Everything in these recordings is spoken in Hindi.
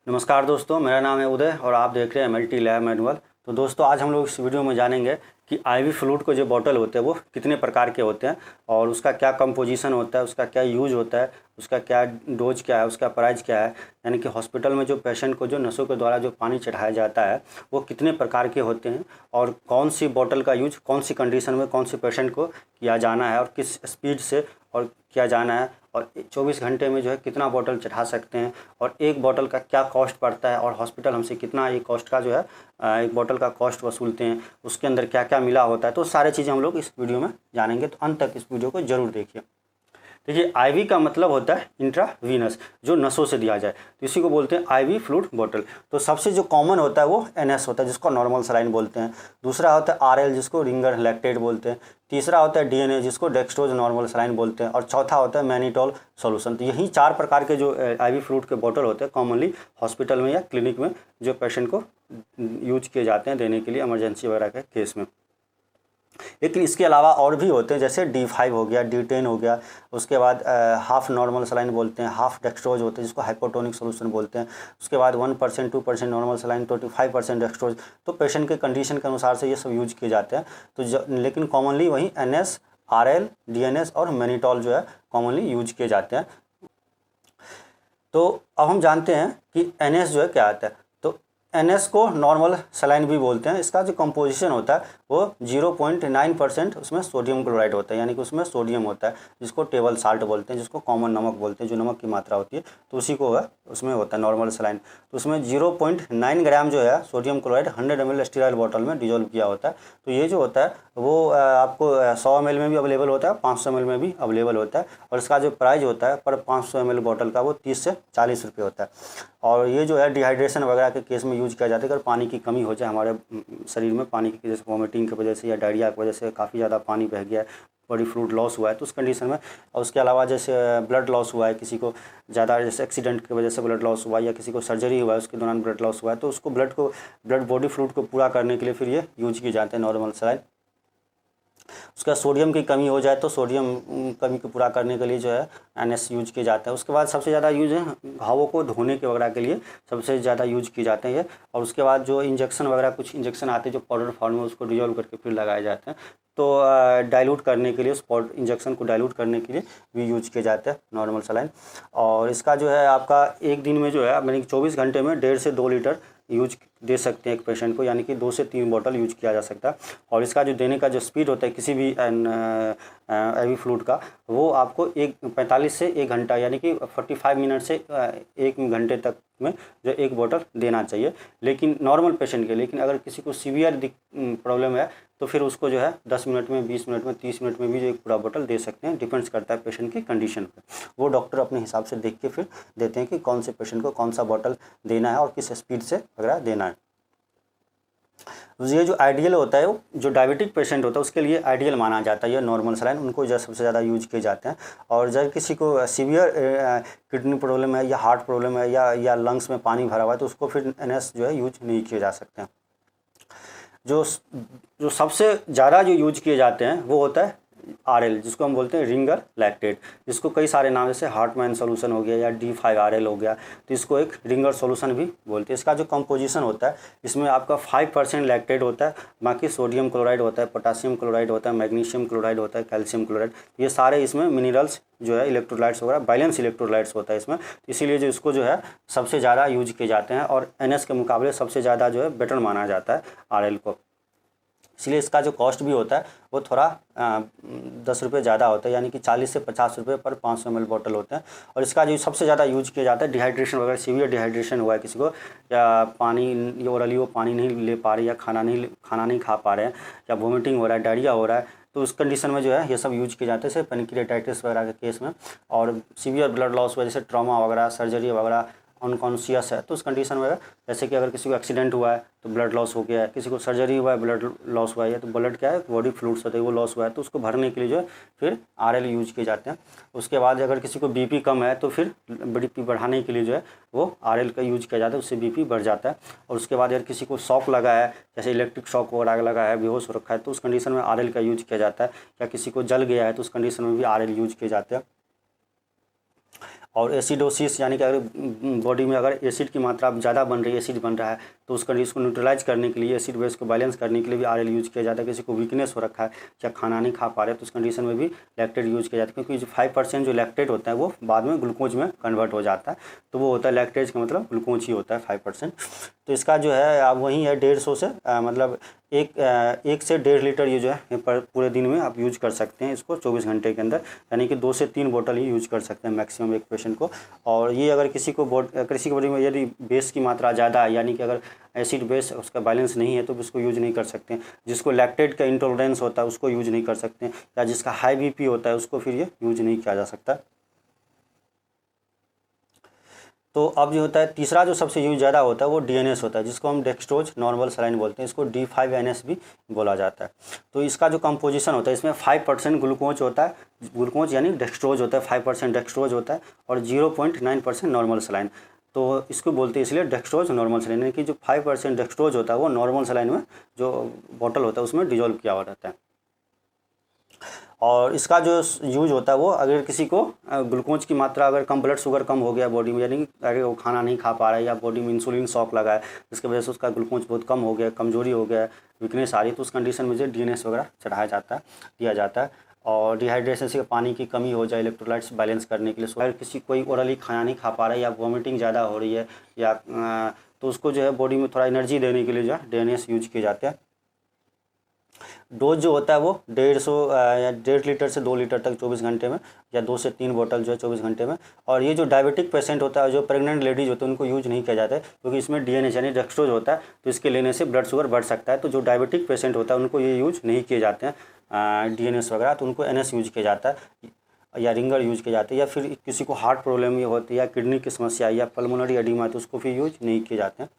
नमस्कार दोस्तों, मेरा नाम है उदय और आप देख रहे हैं मल्टी लैब मैनुअल। तो दोस्तों आज हम लोग इस वीडियो में जानेंगे कि आईवी फ्लूइड को जो बॉटल होते हैं वो कितने प्रकार के होते हैं और उसका क्या कंपोजिशन होता है, उसका क्या यूज होता है, उसका क्या डोज क्या है, उसका प्राइस क्या है। यानी कि हॉस्पिटल में जो पेशेंट को जो नसों के द्वारा जो पानी चढ़ाया जाता है वो कितने प्रकार के होते हैं और कौन सी बॉटल का यूज कौन सी कंडीशन में कौन से पेशेंट को किया जाना है और किस स्पीड से और किया जाना है और 24 घंटे में जो है कितना बॉटल चढ़ा सकते हैं और एक बॉटल का क्या कॉस्ट पड़ता है और हॉस्पिटल हमसे कितना ये कॉस्ट का जो है एक बॉटल का कॉस्ट वसूलते हैं, उसके अंदर क्या क्या मिला होता है। तो सारी चीज़ें हम लोग इस वीडियो में जानेंगे, तो अंत तक इस वीडियो को जरूर देखिए। देखिए, आईवी का मतलब होता है इंट्रावीनस, जो नसों से दिया जाए, तो इसी को बोलते हैं आईवी फ्लूइड बॉटल। तो सबसे जो कॉमन होता है वो एनएस होता है जिसको नॉर्मल सलाइन बोलते हैं। दूसरा होता है आरएल जिसको रिंगर लैक्टेट बोलते हैं। तीसरा होता है डीएनए जिसको डेक्सट्रोज नॉर्मल सलाइन बोलते हैं और चौथा होता है मैनिटोल सॉल्यूशन। तो यही 4 प्रकार के जो आईवी फ्लूइड के बॉटल होते हैं कॉमनली हॉस्पिटल में या क्लिनिक में जो पेशेंट को यूज किए जाते हैं देने के लिए इमरजेंसी वगैरह के केस में। लेकिन इसके अलावा और भी होते हैं, जैसे D5 हो गया, D10 हो गया, उसके बाद हाफ नॉर्मल सलाइन बोलते हैं, हाफ डेक्सट्रोज होते हैं जिसको हाइपोटोनिक सोल्यूशन बोलते हैं। उसके बाद 1% 2% नॉर्मल सलाइन, 25% डेक्सट्रोज। तो पेशेंट के कंडीशन के अनुसार से ये सब यूज किए जाते हैं। तो लेकिन कॉमनली वही NS, RL, DNS और मैनिटोल जो है कॉमनली यूज किए जाते हैं। तो अब हम जानते हैं कि NS जो है क्या आता है। तो NS को नॉर्मल सलाइन भी बोलते हैं। इसका जो कंपोजिशन होता है वो 0.9% उसमें सोडियम क्लोराइड होता है, यानी कि उसमें सोडियम होता है जिसको टेबल साल्ट बोलते हैं, जिसको कॉमन नमक बोलते हैं, जो नमक की मात्रा होती है तो उसी को है उसमें होता है नॉर्मल सलाइन। तो उसमें 0.9 ग्राम जो है sodium chloride 100 ml sterile bottle में डिजोल्व किया होता है। तो ये जो होता है वो आपको 100 ml में भी अवेलेबल होता है, 500 ml में भी अवेलेबल होता है और इसका जो प्राइस होता है पर 500 ml बॉटल का वो 30 से 40 रुपये होता है। और ये जो है डिहाइड्रेशन वगैरह के केस में यूज किया जाता है। अगर पानी की कमी हो जाए हमारे शरीर में, पानी की जैसे वॉमिटिंग की वजह से या डायरिया की वजह से काफ़ी ज़्यादा पानी बह गया है, बॉडी फ्लूइड लॉस हुआ है, तो उस कंडीशन में। और उसके अलावा जैसे ब्लड लॉस हुआ है, किसी को ज़्यादा जैसे एक्सीडेंट की वजह से ब्लड लॉस हुआ है या किसी को सर्जरी हुआ है उसके दौरान ब्लड लॉस हुआ है, तो उसको ब्लड बॉडी फ्लूइड को पूरा करने के लिए फिर ये यूज किए जाते हैं नॉर्मल सलाइन। उसका सोडियम की कमी हो जाए तो सोडियम कमी को पूरा करने के लिए जो है NS यूज किए जाते हैं। उसके बाद सबसे ज़्यादा यूज है घावों को धोने के वगैरह के लिए सबसे ज़्यादा यूज किए जाते हैं ये। और उसके बाद जो इंजेक्शन वगैरह कुछ इंजेक्शन आते हैं जो पाउडर फॉर्म में, उसको डिजोल्व करके फिर लगाए जाते हैं। तो डाइल्यूट करने के लिए उस इंजेक्शन को डाइल्यूट करने के लिए भी यूज किए जाते हैं नॉर्मल सलाइन। और इसका जो है आपका एक दिन में जो है यानी 24 घंटे में 1.5 से 2 लीटर यूज दे सकते हैं एक पेशेंट को, यानी कि 2 से 3 बॉटल यूज किया जा सकता है। और इसका जो देने का जो स्पीड होता है किसी भी आईवी फ्लूइड का, वो आपको 45 से 1 घंटा यानी कि 45 मिनट से 1 घंटे तक में जो एक बॉटल देना चाहिए, लेकिन नॉर्मल पेशेंट के। लेकिन अगर किसी को सीवियर प्रॉब्लम है तो फिर उसको जो है 10 मिनट में, 20 मिनट में, 30 मिनट में भी जो एक पूरा बॉटल दे सकते हैं। डिपेंड्स करता है पेशेंट की कंडीशन पर, वो डॉक्टर अपने हिसाब से देख के फिर देते हैं कि कौन से पेशेंट को कौन सा बॉटल देना है और किस स्पीड से वगैरह देना है। ये जो आइडियल होता है वो जो डायबिटिक पेशेंट होता है उसके लिए आइडियल माना जाता है ये नॉर्मल सलाइन, उनको जो सबसे ज़्यादा यूज किए जाते हैं। और जब किसी को सीवियर किडनी प्रॉब्लम है या हार्ट प्रॉब्लम है या लंग्स में पानी भरा हुआ है तो उसको फिर NS जो है यूज नहीं किए जा सकते हैं। जो सबसे ज़्यादा जो यूज किए जाते हैं वो होता है RL, जिसको हम बोलते हैं रिंगर लैक्टेट, जिसको कई सारे नाम जैसे हार्टमैन सॉल्यूशन हो गया या D5RL हो गया, तो इसको एक रिंगर सॉल्यूशन भी बोलते हैं। इसका जो कंपोजिशन होता है इसमें आपका 5% लैक्टेट होता है, बाकी सोडियम क्लोराइड होता है, पोटासियम क्लोराइड होता है, मैग्नीशियम क्लोराइड होता है, कैल्शियम क्लोराइड, ये सारे इसमें मिनरल्स जो है इलेक्ट्रोलाइट्स वगैरह बैलेंस इलेक्ट्रोलाइट्स होता है इसमें। इसीलिए जो इसको जो है सबसे ज़्यादा यूज किए जाते हैं और NS के मुकाबले सबसे ज़्यादा जो है बेटर माना जाता है RL को। इसलिए इसका जो कॉस्ट भी होता है वो थोड़ा 10 रुपये ज़्यादा होता है, यानी कि 40 से 50 रुपये पर 500 ml बॉटल होते हैं। और इसका जो सबसे ज़्यादा यूज किया जाता है डिहाइड्रेशन वगैरह, सीवियर डिहाइड्रेशन हुआ है किसी को, या पानी ओरली वो पानी नहीं ले पा रहे या खाना नहीं खा पा रहे हैं या वोमिटिंग हो रहा है, डायरिया हो रहा है, तो उस कंडीशन में जो है ये सब यूज किए जाते हैं, जैसे पेनक्रिएटाइटिस वगैरह के केस में। और सीवियर ब्लड लॉस हुआ जैसे ट्रॉमा वगैरह, सर्जरी वगैरह, अनकॉन्शियस है तो उस कंडीशन में जैसे कि अगर किसी को एक्सीडेंट हुआ है तो ब्लड लॉस हो गया है, किसी को सर्जरी हुआ है ब्लड लॉस हुआ है, तो ब्लड क्या है बॉडी फ्लूइड्स होते हैं वो लॉस हुआ है, तो उसको भरने के लिए जो है फिर RL यूज किए जाते हैं। उसके बाद अगर किसी को BP कम है तो फिर BP बढ़ाने के लिए जो है वो RL का यूज किया जाता है, उससे BP बढ़ जाता है। और उसके बाद अगर किसी को शॉक लगा है, जैसे इलेक्ट्रिक शॉक वगैरह लगा है, बेहोश हो रखा है, तो उस कंडीशन में RL का यूज किया जाता है। या किसी को जल गया है तो उस कंडीशन में भी RL यूज किए जाते हैं। और एसिडोसिस यानी कि अगर बॉडी में अगर एसिड की मात्रा ज़्यादा बन रही है, एसिड बन रहा है, तो उसको न्यूट्रलाइज करने के लिए, एसिड बेस को बैलेंस करने के लिए भी आरएल यूज़ किया जाता है। किसी को वीकनेस हो रखा है या खाना नहीं खा पा रहे तो उस कंडीशन में भी लैक्टेट यूज़ किया जाता है, क्योंकि जो 5% जो लैक्टेट होता है वो बाद में ग्लूकोज में कन्वर्ट हो जाता है, तो वो होता है लैक्टेज का मतलब ग्लूकोज ही होता है 5%। तो इसका जो है आप वही है 150 से मतलब 1 से 1.5 लीटर ये जो है पर पूरे दिन में आप यूज़ कर सकते हैं इसको 24 घंटे के अंदर, यानी कि 2 से 3 बोतल ही यूज़ कर सकते हैं मैक्सिमम एक पेशेंट को। और ये अगर किसी की बॉडी में यदि बेस की मात्रा ज़्यादा है, यानी कि अगर एसिड बेस उसका बैलेंस नहीं है तो उसको यूज़ नहीं कर सकते हैं। जिसको लैक्टेट का इंटॉलरेंस होता है उसको यूज़ नहीं कर सकते हैं, या जिसका हाई बीपी होता है उसको फिर ये यूज़ नहीं किया जा सकता। तो अब जो होता है तीसरा जो सबसे यूज ज़्यादा होता है वो डीएनएस होता है, जिसको हम डेक्सट्रोज नॉर्मल सलाइन बोलते हैं, इसको D5NS भी बोला जाता है। तो इसका जो कंपोजिशन होता है इसमें 5% ग्लूकोज होता है, ग्लूकोज यानी डेक्सट्रोज होता है, 5% डेक्सट्रोज होता है और 0.9% नॉर्मल सलाइन। तो इसको बोलते हैं इसलिए डेक्सट्रोज नॉर्मल सलाइन, यानी कि जो 5% डेक्सट्रोज होता है वो नॉर्मल सलाइन में जो बॉटल होता है उसमें डिजोल्व किया हुआ रहता है। और इसका जो यूज होता है वो अगर किसी को ग्लूकोज की मात्रा अगर कम, ब्लड शुगर कम हो गया बॉडी में, यानी कि अगर वो खाना नहीं खा पा रहा है या बॉडी में इंसुलिन शॉक लगा है जिसकी वजह से उसका ग्लूकोज बहुत कम हो गया, कमजोरी हो गया, वीकनेस आ रही है, तो उस कंडीशन में जो डीएनएस वगैरह चढ़ाया जाता है, दिया जाता है। और डिहाइड्रेशन से पानी की कमी हो जाए इलेक्ट्रोलाइट्स बैलेंस करने के लिए, अगर किसी कोई ओरली खाना नहीं खा पा रहा है या वॉमिटिंग ज़्यादा हो रही है या तो उसको जो है बॉडी में थोड़ा एनर्जी देने के लिए जो है डीएनएस यूज किए जाते हैं। डोज जो होता है वो 1.5 लीटर से 2 लीटर तक 24 घंटे में, या 2 से 3 बोतल जो है 24 घंटे में। और ये जो डायबिटिक पेशेंट होता है, जो प्रेग्नेंट लेडीज होते हैं, उनको यूज नहीं किया जाता है, क्योंकि इसमें डीएनएस यानी डेक्सट्रोज होता है, तो इसके लेने से ब्लड शुगर बढ़ सकता है। तो जो डायबिटिक पेशेंट होता है उनको ये यूज नहीं किए जाते हैं डीएनएस वगैरह, तो उनको एनएस यूज किया जाता है या रिंगर यूज किए जाते हैं। या फिर किसी को हार्ट प्रॉब्लम ये होती है या किडनी की समस्या या पल्मोनरी एडिमा, तो उसको फिर यूज नहीं किए जाते हैं।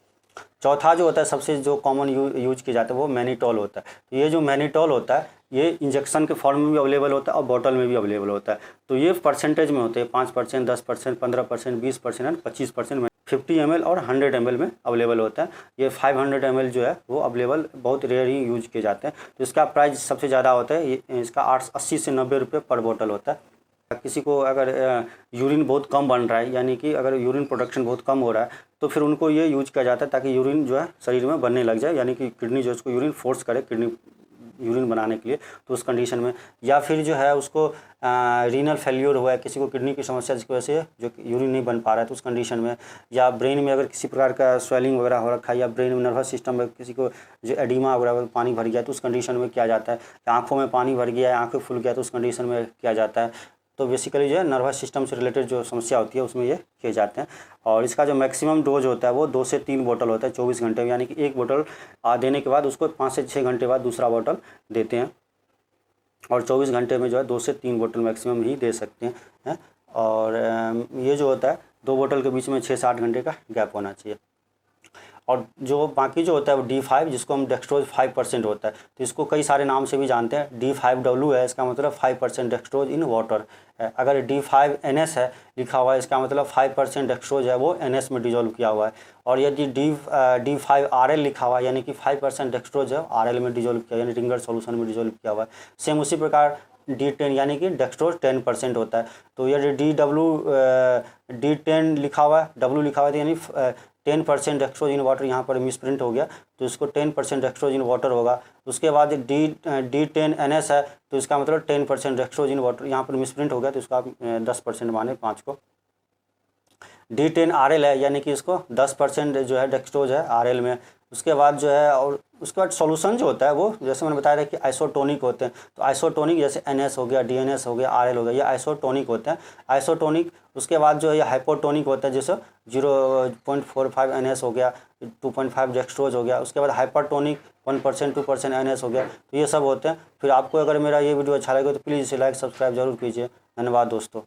चौथा जो होता है सबसे जो कॉमन यूज किया जाता है वो मैनिटॉल होता है। तो ये जो मैनिटॉल होता है ये इंजेक्शन के फॉर्म में भी अवेलेबल होता है और बॉटल में भी अवेलेबल होता है। तो ये परसेंटेज में होते हैं 5%, 10%, 15%, 20% एंड 25% में, 50 ml और 100 ml में अवेलेबल होता है। ये 500 ml जो है वो अवेलेबल बहुत रेयर ही यूज किए जाते हैं। तो इसका प्राइस सबसे ज़्यादा होता है, इसका 80 से 90 रुपये पर बॉटल होता है। किसी को अगर यूरिन बहुत कम बन रहा है, यानी कि अगर यूरिन प्रोडक्शन बहुत कम हो रहा है, तो फिर उनको ये यूज किया जाता है ताकि यूरिन जो है शरीर में बनने लग जाए, यानी कि किडनी जो है उसको यूरिन फोर्स करे किडनी यूरिन बनाने के लिए। तो उस कंडीशन में, या फिर जो है उसको रीनल फेल्योर हुआ है, किसी को किडनी की समस्या जिसकी वजह से जो यूरिन नहीं बन पा रहा है, तो उस कंडीशन में, या ब्रेन में अगर किसी प्रकार का स्वेलिंग वगैरह हो रखा है, या ब्रेन में नर्वस सिस्टम में किसी को जो एडिमा वगैरह पानी भर गया, तो उस कंडीशन में किया जाता है। आँखों में पानी भर गया है, आँखें फूल गया, तो उस कंडीशन में किया जाता है। तो बेसिकली जो है नर्वस सिस्टम से रिलेटेड जो समस्या होती है उसमें ये किए जाते हैं। और इसका जो मैक्सिमम डोज होता है वो 2 से 3 बोतल होता है 24 घंटे में, यानी कि एक बोतल देने के बाद उसको 5 से 6 घंटे बाद दूसरा बोतल देते हैं। और 24 घंटे में जो है 2 से 3 बोतल मैक्सिमम ही दे सकते हैं। और ये जो होता है 2 बोतल के बीच में 6 से 8 घंटे का गैप होना चाहिए। और जो बाकी जो होता है वो D5, जिसको हम डेक्सट्रोज 5% होता है, तो इसको कई सारे नाम से भी जानते हैं। D5W है, इसका मतलब 5% डेक्सट्रोज इन वाटर है। अगर D5NS है लिखा हुआ है, इसका मतलब 5% डेक्सट्रोज है वो NS में डिजोल्व किया हुआ है। और यदि D5RL लिखा हुआ है, यानी कि 5% डेक्सट्रोज है RL में डिजोल्व किया, यानी रिंगर सॉल्यूशन में डिजोल्व किया हुआ है। सेम उसी प्रकार D10 यानी कि डेक्सट्रोज 10% होता है। तो यदि D10 लिखा हुआ है, W लिखा हुआ है, यानी 10% डेक्सट्रोज इन वाटर यहाँ पर मिसप्रिंट हो गया, तो इसको 10% डेक्सट्रोज इन वाटर होगा। उसके बाद D10NS है, तो इसका मतलब 10% डेक्सट्रोज इन वाटर, यहाँ पर मिसप्रिंट हो गया, तो इसको आप 10% माने 5 को। D10RL है, यानी कि इसको 10% जो है डेक्सट्रोज है RL में। उसके बाद जो है, और उसके बाद सॉल्यूशन जो होता है वो जैसे मैंने बताया था कि आइसोटोनिक होते हैं। तो आइसोटोनिक जैसे NS हो गया, DNS हो गया, RL हो गया, ये आइसोटोनिक होते हैं। आइसोटोनिक उसके बाद जो है ये हाइपोटोनिक होता है, जैसे 0.45 NS हो गया, 2.5 डेक्सट्रोज हो गया। उसके बाद हाइपरटोनिक 1%, 2% NS हो गया। तो ये सब होते हैं। फिर आपको अगर मेरा ये वीडियो अच्छा लगे तो प्लीज़ इसे लाइक सब्सक्राइब जरूर कीजिए। धन्यवाद दोस्तों।